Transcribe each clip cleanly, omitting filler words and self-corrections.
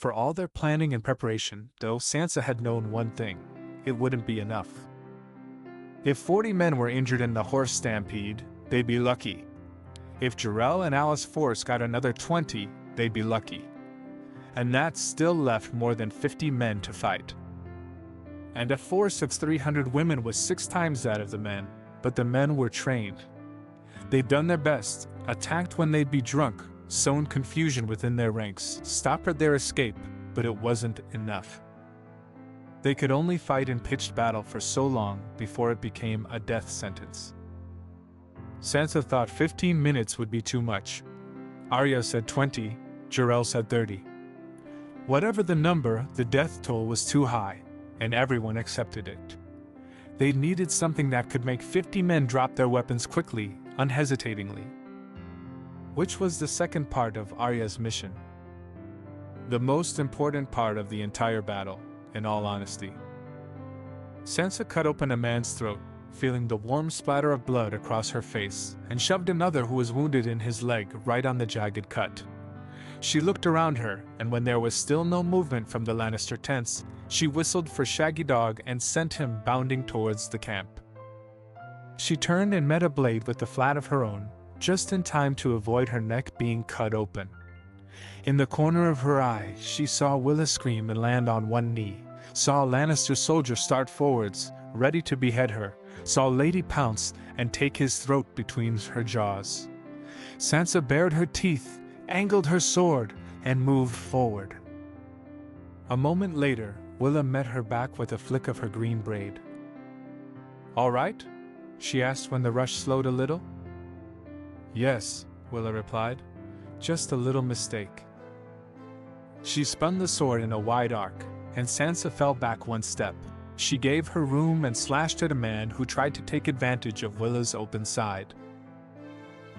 For all their planning and preparation, though, Sansa had known one thing: it wouldn't be enough. If 40 men were injured in the horse stampede, they'd be lucky. If Jarrell and Alice Force got another 20, they'd be lucky. And that still left more than 50 men to fight. And a force of 300 women was 6 times that of the men, but the men were trained. They'd done their best, attacked when they'd be drunk, sown confusion within their ranks, stopped their escape, but it wasn't enough. They could only fight in pitched battle for so long before it became a death sentence. Sansa thought 15 minutes would be too much. Arya said 20, Jarrell said 30. Whatever the number, the death toll was too high, and everyone accepted it. They needed something that could make 50 men drop their weapons quickly, unhesitatingly. Which was the second part of Arya's mission. The most important part of the entire battle, in all honesty. Sansa cut open a man's throat, feeling the warm splatter of blood across her face, and shoved another who was wounded in his leg right on the jagged cut. She looked around her, and when there was still no movement from the Lannister tents, she whistled for Shaggy Dog and sent him bounding towards the camp. She turned and met a blade with the flat of her own, just in time to avoid her neck being cut open. In the corner of her eye, she saw Willa scream and land on one knee, saw a Lannister soldier start forwards, ready to behead her, saw Lady pounce and take his throat between her jaws. Sansa bared her teeth, angled her sword, and moved forward. A moment later, Willa met her back with a flick of her green braid. "All right?" she asked when the rush slowed a little. "Yes," Willa replied. "Just a little mistake." She spun the sword in a wide arc, and Sansa fell back one step. She gave her room and slashed at a man who tried to take advantage of Willa's open side.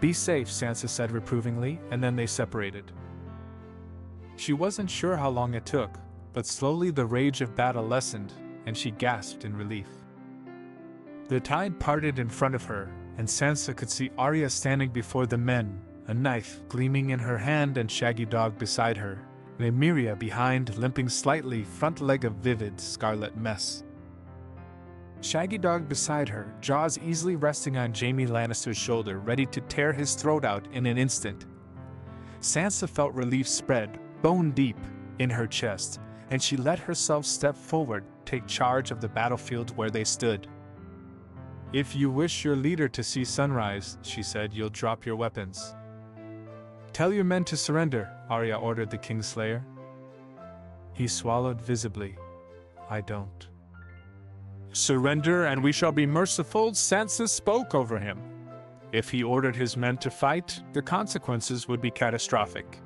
"Be safe," Sansa said reprovingly, and then they separated. She wasn't sure how long it took, but slowly the rage of battle lessened, and she gasped in relief. The tide parted in front of her, and Sansa could see Arya standing before the men, a knife gleaming in her hand and Shaggy Dog beside her, Nymeria behind, limping slightly, front leg a vivid scarlet mess. Shaggy Dog beside her, jaws easily resting on Jaime Lannister's shoulder, ready to tear his throat out in an instant. Sansa felt relief spread, bone deep, in her chest, and she let herself step forward, take charge of the battlefield where they stood. "If you wish your leader to see sunrise," she said, "you'll drop your weapons." "Tell your men to surrender," Arya ordered the Kingslayer. He swallowed visibly. "I don't." "Surrender and we shall be merciful," Sansa spoke over him. If he ordered his men to fight, the consequences would be catastrophic.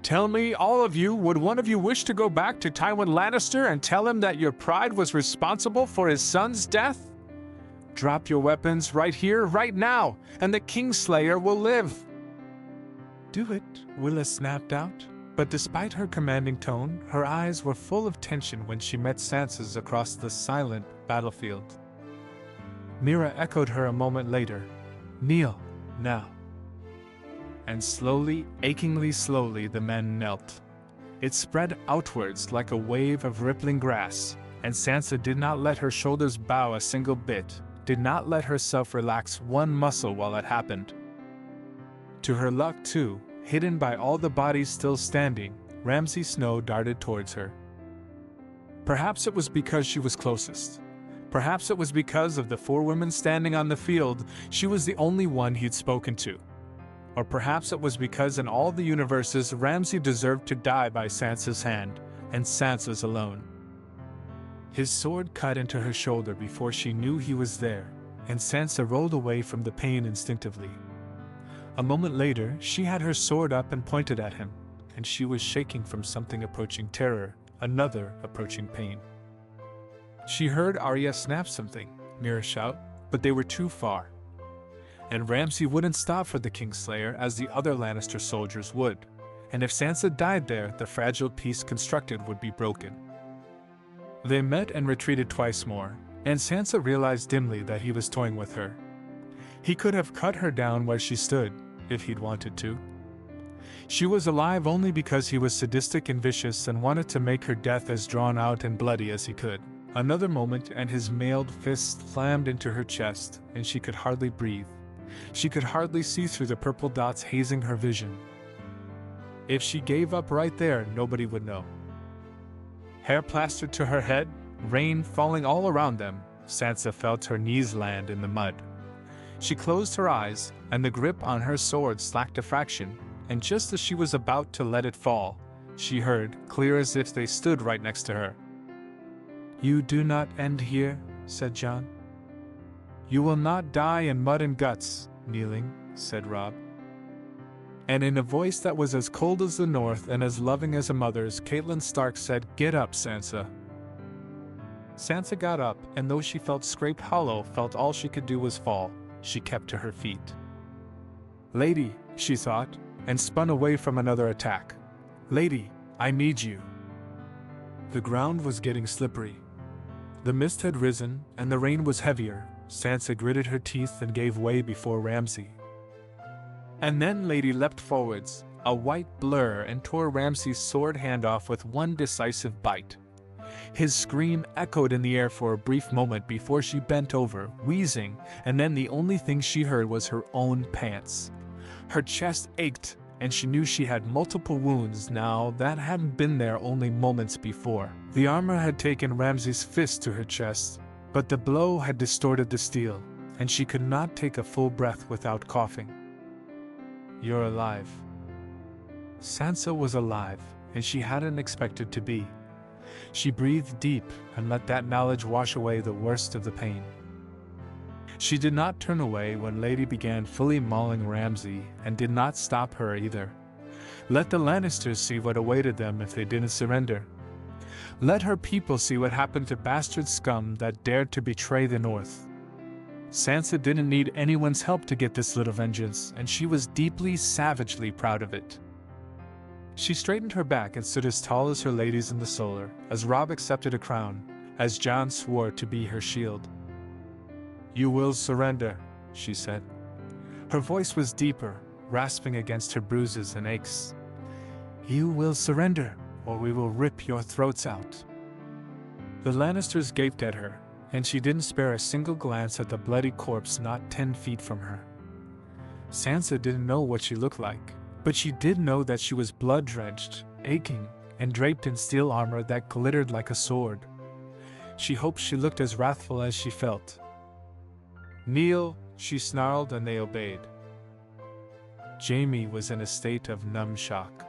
"Tell me, all of you, would one of you wish to go back to Tywin Lannister and tell him that your pride was responsible for his son's death? Drop your weapons right here, right now, and the Kingslayer will live." "Do it," Willa snapped out, but despite her commanding tone, her eyes were full of tension when she met Sansa's across the silent battlefield. Mira echoed her a moment later. "Kneel, now." And slowly, achingly slowly, the men knelt. It spread outwards like a wave of rippling grass, and Sansa did not let her shoulders bow a single bit, did not let herself relax one muscle while it happened. To her luck, too, hidden by all the bodies still standing, Ramsay Snow darted towards her. Perhaps it was because she was closest. Perhaps it was because of the 4 women standing on the field, she was the only one he'd spoken to. Or perhaps it was because in all the universes Ramsay deserved to die by Sansa's hand, and Sansa's alone. His sword cut into her shoulder before she knew he was there, and Sansa rolled away from the pain instinctively. A moment later, she had her sword up and pointed at him, and she was shaking from something approaching terror, another approaching pain. She heard Arya snap something, Mira shout, but they were too far. And Ramsay wouldn't stop for the Kingslayer as the other Lannister soldiers would, and if Sansa died there, the fragile peace constructed would be broken. They met and retreated twice more, and Sansa realized dimly that he was toying with her. He could have cut her down where she stood, if he'd wanted to. She was alive only because he was sadistic and vicious and wanted to make her death as drawn out and bloody as he could. Another moment and his mailed fist slammed into her chest, and she could hardly breathe. She could hardly see through the purple dots hazing her vision. If she gave up right there, nobody would know. Hair plastered to her head, rain falling all around them, Sansa felt her knees land in the mud. She closed her eyes, and the grip on her sword slacked a fraction, and just as she was about to let it fall, she heard, clear as if they stood right next to her. "You do not end here," said Jon. "You will not die in mud and guts, kneeling," said Robb. And in a voice that was as cold as the north and as loving as a mother's, Catelyn Stark said, "Get up, Sansa." Sansa got up, and though she felt scraped hollow, felt all she could do was fall, she kept to her feet. "Lady," she thought, and spun away from another attack. "Lady, I need you." The ground was getting slippery. The mist had risen, and the rain was heavier. Sansa gritted her teeth and gave way before Ramsay. And then Lady leapt forwards, a white blur, and tore Ramsay's sword hand off with one decisive bite. His scream echoed in the air for a brief moment before she bent over, wheezing, and then the only thing she heard was her own pants. Her chest ached, and she knew she had multiple wounds now that hadn't been there only moments before. The armor had taken Ramsay's fist to her chest, but the blow had distorted the steel, and she could not take a full breath without coughing. "You're alive." Sansa was alive, and she hadn't expected to be. She breathed deep and let that knowledge wash away the worst of the pain. She did not turn away when Lady began fully mauling Ramsay, and did not stop her either. Let the Lannisters see what awaited them if they didn't surrender. Let her people see what happened to bastard scum that dared to betray the North. Sansa didn't need anyone's help to get this little vengeance, and she was deeply, savagely proud of it. She straightened her back and stood as tall as her ladies in the solar, as Robb accepted a crown, as Jon swore to be her shield. "You will surrender," she said. Her voice was deeper, rasping against her bruises and aches. "You will surrender, or we will rip your throats out." The Lannisters gaped at her, and she didn't spare a single glance at the bloody corpse not 10 feet from her. Sansa didn't know what she looked like, but she did know that she was blood-drenched, aching, and draped in steel armor that glittered like a sword. She hoped she looked as wrathful as she felt. "Kneel," she snarled, and they obeyed. Jaime was in a state of numb shock.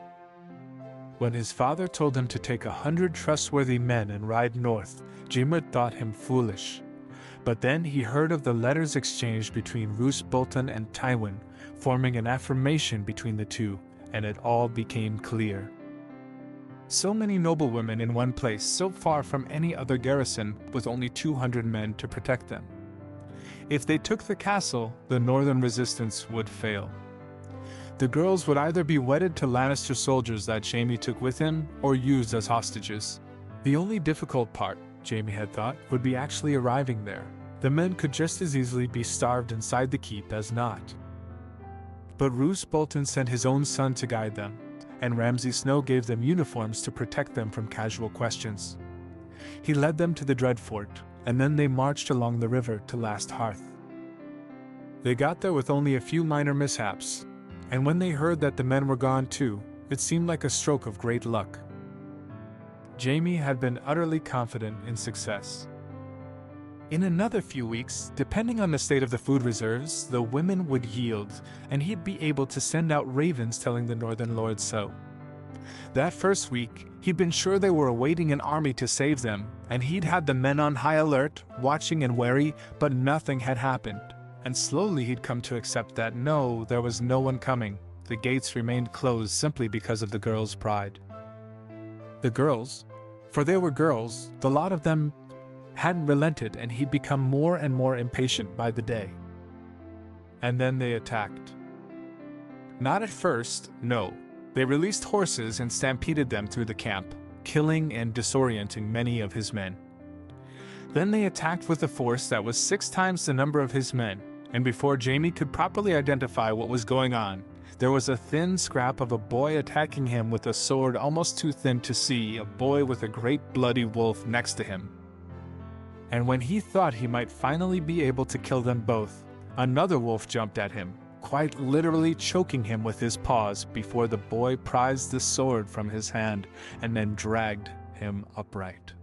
When his father told him to take 100 trustworthy men and ride north, Jaime thought him foolish. But then he heard of the letters exchanged between Roose Bolton and Tywin, forming an affirmation between the two, and it all became clear. So many noblewomen in one place, so far from any other garrison, with only 200 men to protect them. If they took the castle, the northern resistance would fail. The girls would either be wedded to Lannister soldiers that Jaime took with him, or used as hostages. The only difficult part, Jaime had thought, would be actually arriving there. The men could just as easily be starved inside the keep as not. But Roose Bolton sent his own son to guide them, and Ramsay Snow gave them uniforms to protect them from casual questions. He led them to the Dreadfort, and then they marched along the river to Last Hearth. They got there with only a few minor mishaps, and when they heard that the men were gone too, it seemed like a stroke of great luck. Jaime had been utterly confident in success. In another few weeks, depending on the state of the food reserves, the women would yield, and he'd be able to send out ravens telling the Northern Lords so. That first week, he'd been sure they were awaiting an army to save them, and he'd had the men on high alert, watching and wary, but nothing had happened. And slowly he'd come to accept that no, there was no one coming. The gates remained closed simply because of the girls' pride. The girls, for they were girls, the lot of them hadn't relented, and he'd become more and more impatient by the day. And then they attacked. Not at first, no. They released horses and stampeded them through the camp, killing and disorienting many of his men. Then they attacked with a force that was 6 times the number of his men, and before Jaime could properly identify what was going on, There was a thin scrap of a boy attacking him with a sword almost too thin to see, a boy with a great bloody wolf next to him. And when he thought he might finally be able to kill them both, another wolf jumped at him, quite literally choking him with his paws before the boy prized the sword from his hand and then dragged him upright.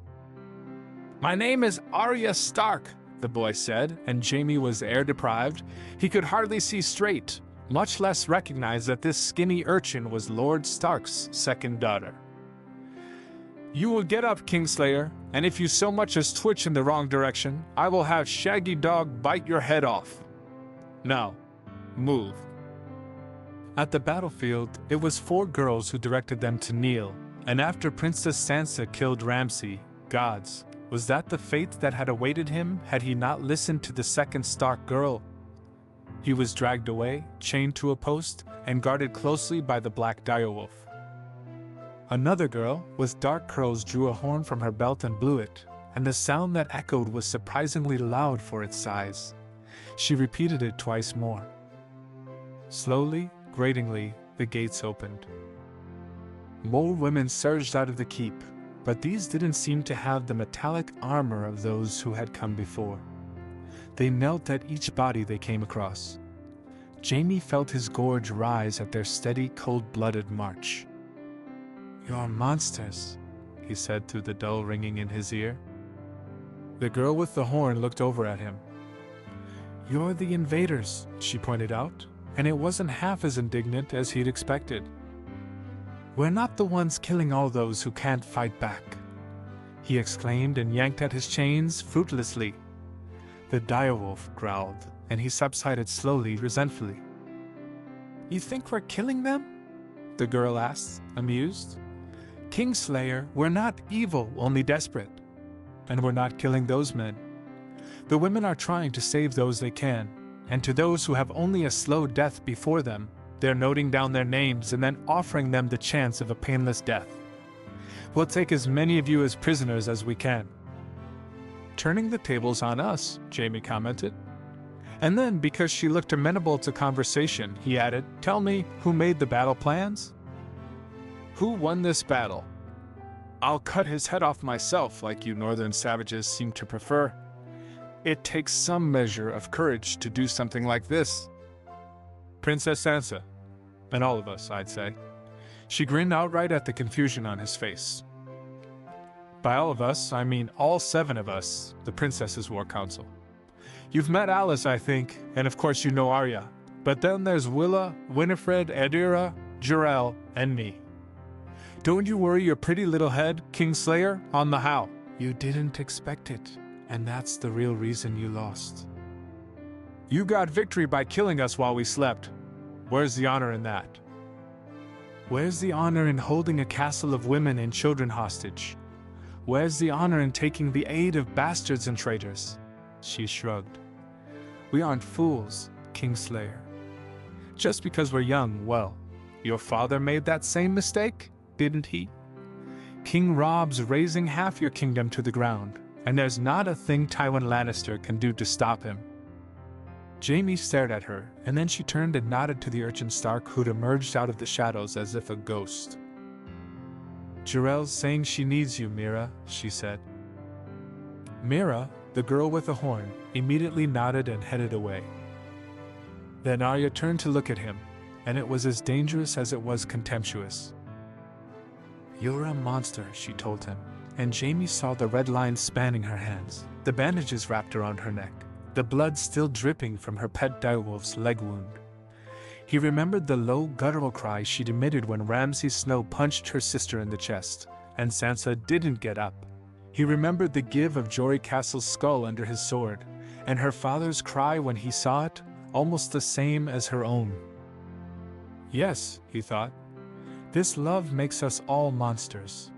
"My name is Arya Stark," the boy said, and Jaime was air-deprived. He could hardly see straight, much less recognize that this skinny urchin was Lord Stark's second daughter. "You will get up, Kingslayer, and if you so much as twitch in the wrong direction, I will have Shaggy Dog bite your head off. Now, move." At the battlefield, it was 4 girls who directed them to kneel, and after Princess Sansa killed Ramsay, gods, was that the fate that had awaited him had he not listened to the second Stark girl? He was dragged away, chained to a post, and guarded closely by the black direwolf. Another girl, with dark curls, drew a horn from her belt and blew it, and the sound that echoed was surprisingly loud for its size. She repeated it twice more. Slowly, gratingly, the gates opened. More women surged out of the keep, but these didn't seem to have the metallic armor of those who had come before. They knelt at each body they came across. Jaime felt his gorge rise at their steady, cold-blooded march. "You're monsters," he said through the dull ringing in his ear. The girl with the horn looked over at him. "You're the invaders," she pointed out, and it wasn't half as indignant as he'd expected. "We're not the ones killing all those who can't fight back," he exclaimed and yanked at his chains fruitlessly. The direwolf growled, and he subsided slowly, resentfully. "You think we're killing them?" the girl asked, amused. "Kingslayer, we're not evil, only desperate. And we're not killing those men. The women are trying to save those they can, and to those who have only a slow death before them, they're noting down their names and then offering them the chance of a painless death. We'll take as many of you as prisoners as we can." "Turning the tables on us," Jaime commented. And then, because she looked amenable to conversation, he added, "Tell me, who made the battle plans? Who won this battle? I'll cut his head off myself, like you northern savages seem to prefer. It takes some measure of courage to do something like this." "Princess Sansa. And all of us, I'd say." She grinned outright at the confusion on his face. "By all of us, I mean all 7 of us, the Princesses' War Council. You've met Alice, I think, and of course you know Arya. But then there's Willa, Winifred, Adira, Jarell, and me. Don't you worry your pretty little head, Kingslayer, on the how. You didn't expect it, and that's the real reason you lost. You got victory by killing us while we slept. Where's the honor in that? Where's the honor in holding a castle of women and children hostage? Where's the honor in taking the aid of bastards and traitors?" She shrugged. "We aren't fools, Kingslayer. Just because we're young, well, your father made that same mistake, didn't he? King Robb's razing half your kingdom to the ground, and there's not a thing Tywin Lannister can do to stop him." Jaime stared at her, and then she turned and nodded to the urchin Stark who'd emerged out of the shadows as if a ghost. "Jarell's saying she needs you, Mira," she said. Mira, the girl with the horn, immediately nodded and headed away. Then Arya turned to look at him, and it was as dangerous as it was contemptuous. "You're a monster," she told him, and Jaime saw the red lines spanning her hands, the bandages wrapped around her neck, the blood still dripping from her pet direwolf's leg wound. He remembered the low, guttural cry she'd emitted when Ramsay Snow punched her sister in the chest, and Sansa didn't get up. He remembered the give of Jory Castle's skull under his sword, and her father's cry when he saw it, almost the same as her own. Yes, he thought, this love makes us all monsters.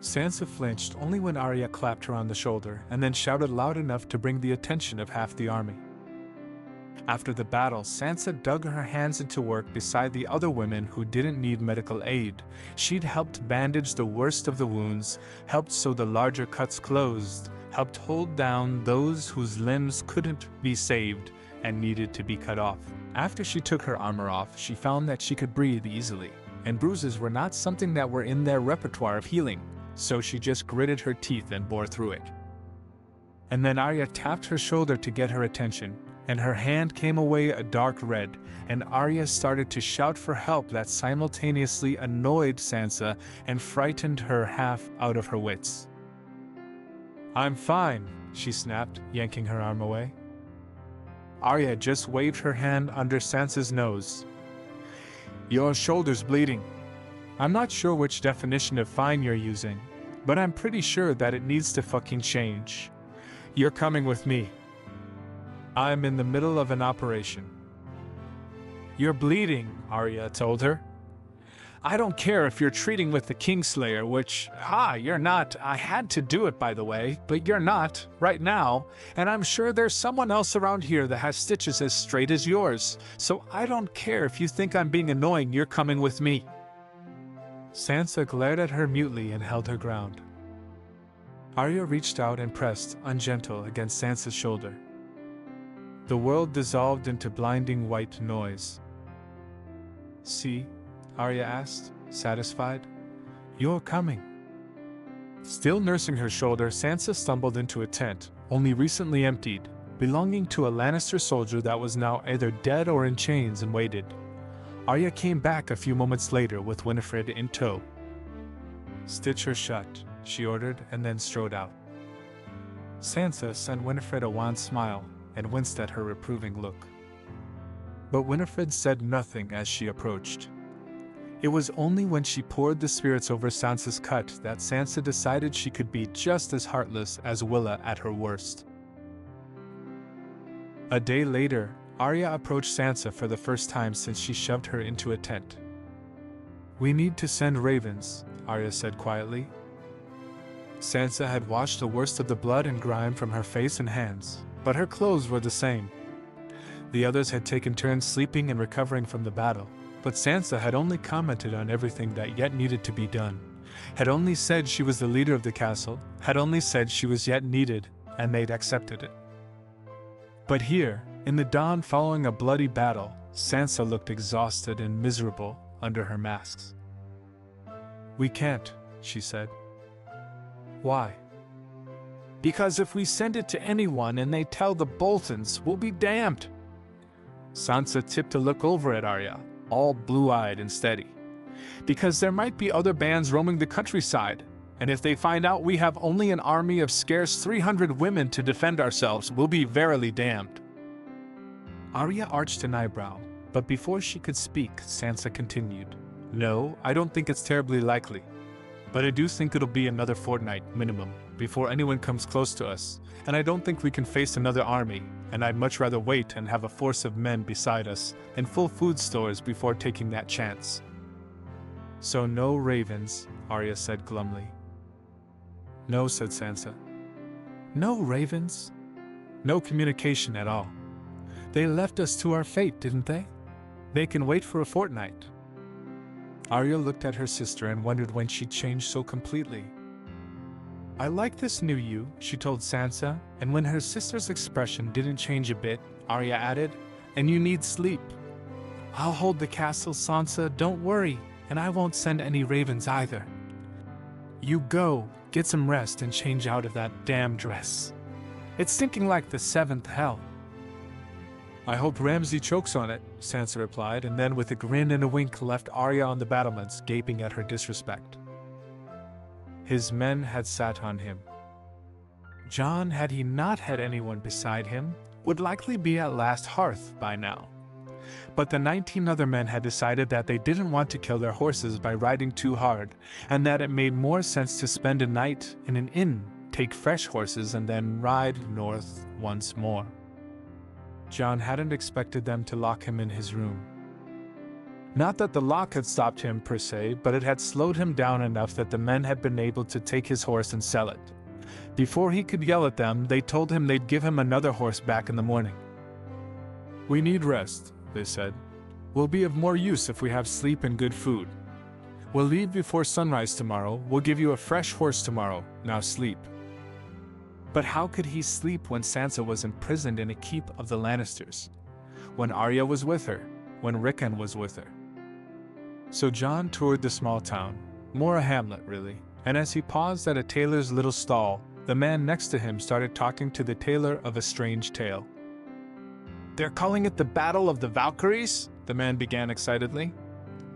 Sansa flinched only when Arya clapped her on the shoulder and then shouted loud enough to bring the attention of half the army. After the battle, Sansa dug her hands into work beside the other women who didn't need medical aid. She'd helped bandage the worst of the wounds, helped sew the larger cuts closed, helped hold down those whose limbs couldn't be saved and needed to be cut off. After she took her armor off, she found that she could breathe easily, and bruises were not something that were in their repertoire of healing, so she just gritted her teeth and bore through it. And then Arya tapped her shoulder to get her attention, and her hand came away a dark red, and Arya started to shout for help that simultaneously annoyed Sansa and frightened her half out of her wits. "I'm fine," she snapped, yanking her arm away. Arya just waved her hand under Sansa's nose. "Your shoulder's bleeding. I'm not sure which definition of fine you're using, but I'm pretty sure that it needs to fucking change. You're coming with me. I'm in the middle of an operation." "You're bleeding," Arya told her. "I don't care if you're treating with the Kingslayer, which, you're not. I had to do it, by the way, but you're not, right now, and I'm sure there's someone else around here that has stitches as straight as yours, so I don't care if you think I'm being annoying, you're coming with me." Sansa glared at her mutely and held her ground. Arya reached out and pressed, ungentle, against Sansa's shoulder. The world dissolved into blinding white noise. "See?" Arya asked, satisfied. "You're coming." Still nursing her shoulder, Sansa stumbled into a tent, only recently emptied, belonging to a Lannister soldier that was now either dead or in chains, and waited. Arya came back a few moments later with Winifred in tow. "Stitch her shut," she ordered, and then strode out. Sansa sent Winifred a wan smile and winced at her reproving look. But Winifred said nothing as she approached. It was only when she poured the spirits over Sansa's cut that Sansa decided she could be just as heartless as Willa at her worst. A day later, Arya approached Sansa for the first time since she shoved her into a tent. "We need to send ravens," Arya said quietly. Sansa had washed the worst of the blood and grime from her face and hands, but her clothes were the same. The others had taken turns sleeping and recovering from the battle, but Sansa had only commented on everything that yet needed to be done, had only said she was the leader of the castle, had only said she was yet needed, and they'd accepted it. But here, in the dawn following a bloody battle, Sansa looked exhausted and miserable under her masks. "We can't," she said. "Why?" "Because if we send it to anyone and they tell the Boltons, we'll be damned." Sansa tipped a look over at Arya, all blue-eyed and steady. "Because there might be other bands roaming the countryside, and if they find out we have only an army of scarce 300 women to defend ourselves, we'll be verily damned." Arya arched an eyebrow, but before she could speak, Sansa continued. "No, I don't think it's terribly likely. But I do think it'll be another fortnight, minimum, before anyone comes close to us, and I don't think we can face another army, and I'd much rather wait and have a force of men beside us and full food stores before taking that chance." "So no ravens," Arya said glumly. "No," said Sansa. "No ravens? No communication at all. They left us to our fate, didn't they? They can wait for a fortnight." Arya looked at her sister and wondered when she'd changed so completely. "I like this new you," she told Sansa, and when her sister's expression didn't change a bit, Arya added, "And you need sleep." "I'll hold the castle, Sansa, don't worry, and I won't send any ravens either. You go, get some rest and change out of that damn dress. It's stinking like the seventh hell." "I hope Ramsay chokes on it," Sansa replied, and then with a grin and a wink left Arya on the battlements gaping at her disrespect. His men had sat on him. Jon, had he not had anyone beside him, would likely be at last hearth by now. But the 19 other men had decided that they didn't want to kill their horses by riding too hard, and that it made more sense to spend a night in an inn, take fresh horses, and then ride north once more. Jon hadn't expected them to lock him in his room. Not that the lock had stopped him per se, but it had slowed him down enough that the men had been able to take his horse and sell it. Before he could yell at them, they told him they'd give him another horse back in the morning. "We need rest," they said. "We'll be of more use if we have sleep and good food. We'll leave before sunrise tomorrow. We'll give you a fresh horse tomorrow. Now sleep." But how could he sleep when Sansa was imprisoned in a keep of the Lannisters? when Arya was with her, when Rickon was with her. So Jon toured the small town, more a hamlet really, and as he paused at a tailor's little stall, the man next to him started talking to the tailor of a strange tale. "They're calling it the Battle of the Valkyries?" the man began excitedly.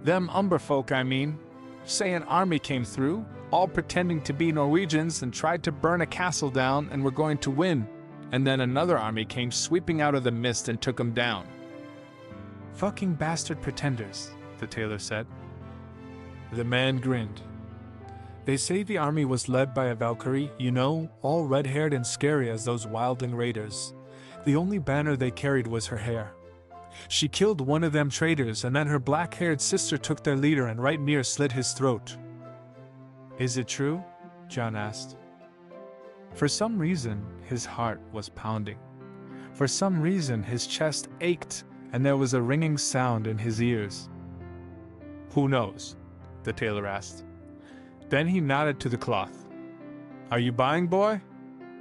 "Them Umberfolk, I mean. Say an army came through, all pretending to be Norwegians and tried to burn a castle down and were going to win, and then another army came sweeping out of the mist and took 'em down." "Fucking bastard pretenders," the tailor said. The man grinned. "They say the army was led by a Valkyrie, you know, all red-haired and scary as those wildling raiders. The only banner they carried was her hair. She killed one of them traitors, and then her black-haired sister took their leader and right near slit his throat." "Is it true?" Jon asked. For some reason, his heart was pounding. For some reason, his chest ached, and there was a ringing sound in his ears. "Who knows?" the tailor asked. Then he nodded to the cloth. "Are you buying, boy?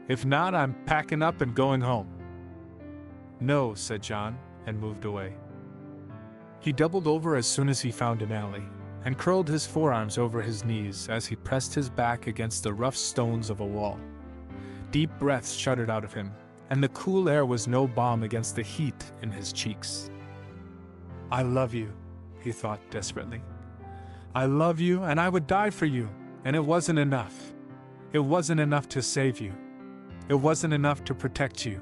If not, I'm packing up and going home." "No," said Jon, and moved away. He doubled over as soon as he found an alley, and curled his forearms over his knees as he pressed his back against the rough stones of a wall. Deep breaths shuddered out of him, and the cool air was no balm against the heat in his cheeks. "I love you," he thought desperately. "I love you, and I would die for you, and it wasn't enough. It wasn't enough to save you. It wasn't enough to protect you.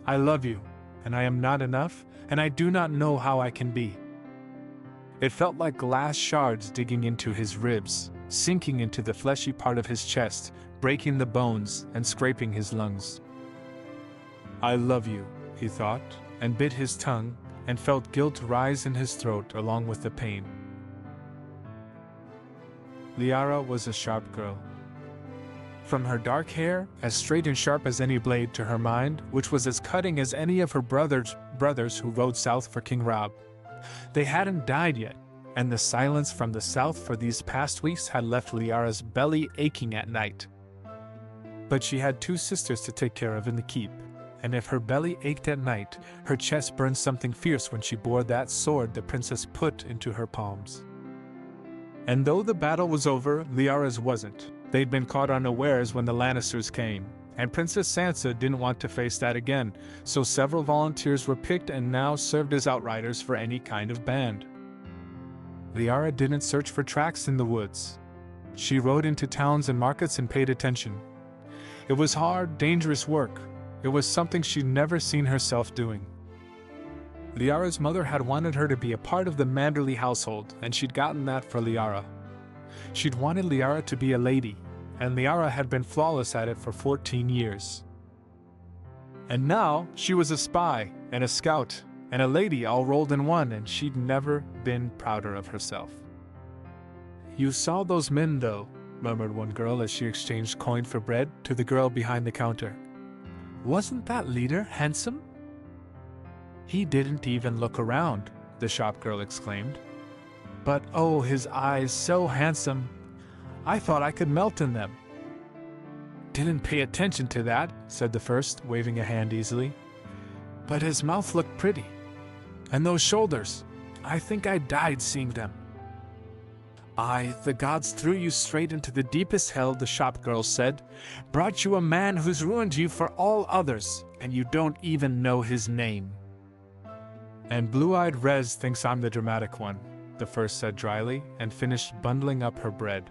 I love you, and I am not enough, and I do not know how I can be." It felt like glass shards digging into his ribs, sinking into the fleshy part of his chest, breaking the bones and scraping his lungs. "I love you," he thought, and bit his tongue, and felt guilt rise in his throat along with the pain. Liara was a sharp girl. From her dark hair, as straight and sharp as any blade, to her mind, which was as cutting as any of her brothers who rode south for King Robb. They hadn't died yet, and the silence from the south for these past weeks had left Liara's belly aching at night. But she had 2 sisters to take care of in the keep, and if her belly ached at night, her chest burned something fierce when she bore that sword the princess put into her palms. And though the battle was over, Liara's wasn't. They'd been caught unawares when the Lannisters came, and Princess Sansa didn't want to face that again, so several volunteers were picked and now served as outriders for any kind of band. Liara didn't search for tracks in the woods. She rode into towns and markets and paid attention. It was hard, dangerous work. It was something she'd never seen herself doing. Liara's mother had wanted her to be a part of the Manderly household, and she'd gotten that for Liara. She'd wanted Liara to be a lady, and Liara had been flawless at it for 14 years. And now, she was a spy, and a scout, and a lady all rolled in one, and she'd never been prouder of herself. "You saw those men, though," murmured one girl as she exchanged coin for bread to the girl behind the counter. "Wasn't that leader handsome?" "He didn't even look around," the shop girl exclaimed. "But oh, his eyes, so handsome. I thought I could melt in them." "Didn't pay attention to that," said the first, waving a hand easily. "But his mouth looked pretty. And those shoulders, I think I died seeing them." "Aye, the gods threw you straight into the deepest hell," the shop girl said. "Brought you a man who's ruined you for all others, and you don't even know his name." "And blue-eyed Rez thinks I'm the dramatic one," the first said dryly, and finished bundling up her bread.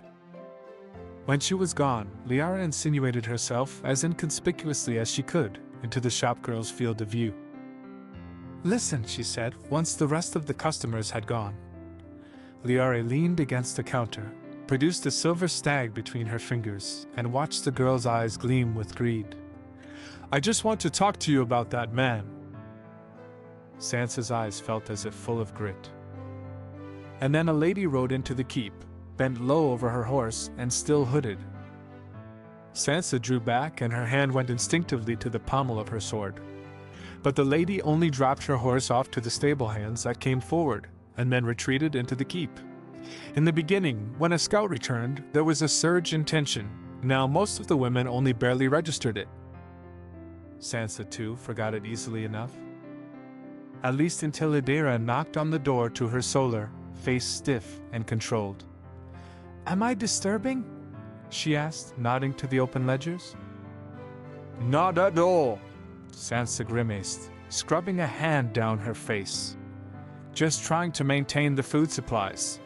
When she was gone, Liara insinuated herself as inconspicuously as she could into the shopgirl's field of view. "Listen," she said, once the rest of the customers had gone. Liara leaned against the counter, produced a silver stag between her fingers, and watched the girl's eyes gleam with greed. "I just want to talk to you about that man." Sansa's eyes felt as if full of grit. And then a lady rode into the keep, bent low over her horse and still hooded. Sansa drew back and her hand went instinctively to the pommel of her sword. But the lady only dropped her horse off to the stable hands that came forward, and then retreated into the keep. In the beginning, when a scout returned, there was a surge in tension. Now most of the women only barely registered it. Sansa, too, forgot it easily enough. at least until Adira knocked on the door to her solar, face stiff and controlled. "Am I disturbing?" she asked, nodding to the open ledgers. "Not at all," Sansa grimaced, scrubbing a hand down her face. "Just trying to maintain the food supplies.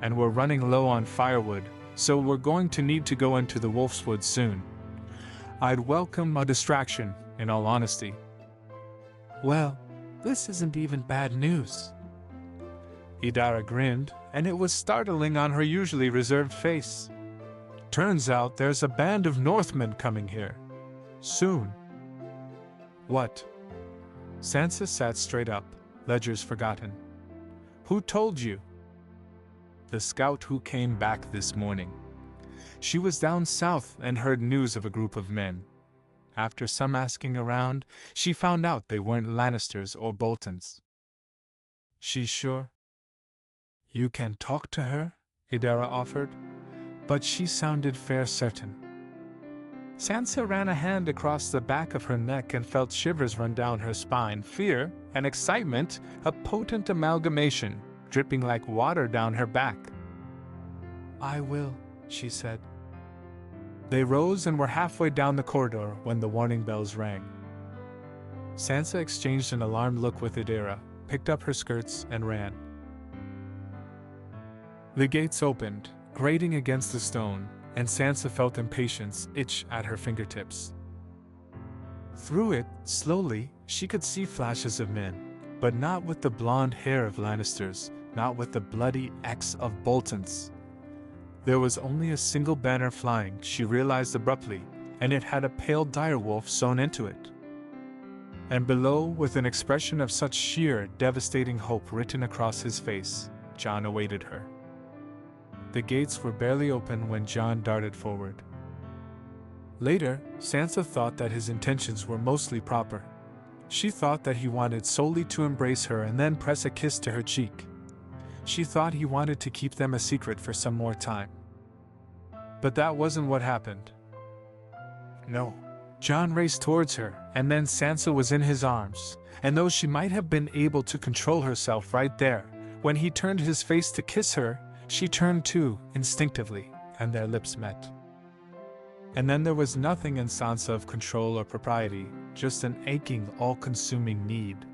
And we're running low on firewood, so we're going to need to go into the Wolfswood soon. I'd welcome a distraction, in all honesty." "Well, this isn't even bad news." Idara grinned, and it was startling on her usually reserved face. "Turns out there's a band of Northmen coming here. Soon." "What?" Sansa sat straight up, ledgers forgotten. "Who told you?" "The scout who came back this morning. She was down south and heard news of a group of men. After some asking around, she found out they weren't Lannisters or Boltons." "She's sure?" "You can talk to her," Idara offered, "but she sounded fair certain." Sansa ran a hand across the back of her neck and felt shivers run down her spine. Fear and excitement, a potent amalgamation, dripping like water down her back. "I will," she said. They rose and were halfway down the corridor when the warning bells rang. Sansa exchanged an alarmed look with Adira, picked up her skirts, and ran. The gates opened, grating against the stone, and Sansa felt impatience itch at her fingertips. Through it, slowly, she could see flashes of men, but not with the blonde hair of Lannisters, not with the bloody X of Boltons. There was only a single banner flying, she realized abruptly, and it had a pale direwolf sewn into it. And below, with an expression of such sheer, devastating hope written across his face, Jon awaited her. The gates were barely open when Jon darted forward. Later, Sansa thought that his intentions were mostly proper. She thought that he wanted solely to embrace her and then press a kiss to her cheek. She thought he wanted to keep them a secret for some more time. But that wasn't what happened. No. Jon raced towards her, and then Sansa was in his arms, and though she might have been able to control herself right there, when he turned his face to kiss her, she turned too, instinctively, and their lips met. And then there was nothing in Sansa of control or propriety, just an aching, all-consuming need.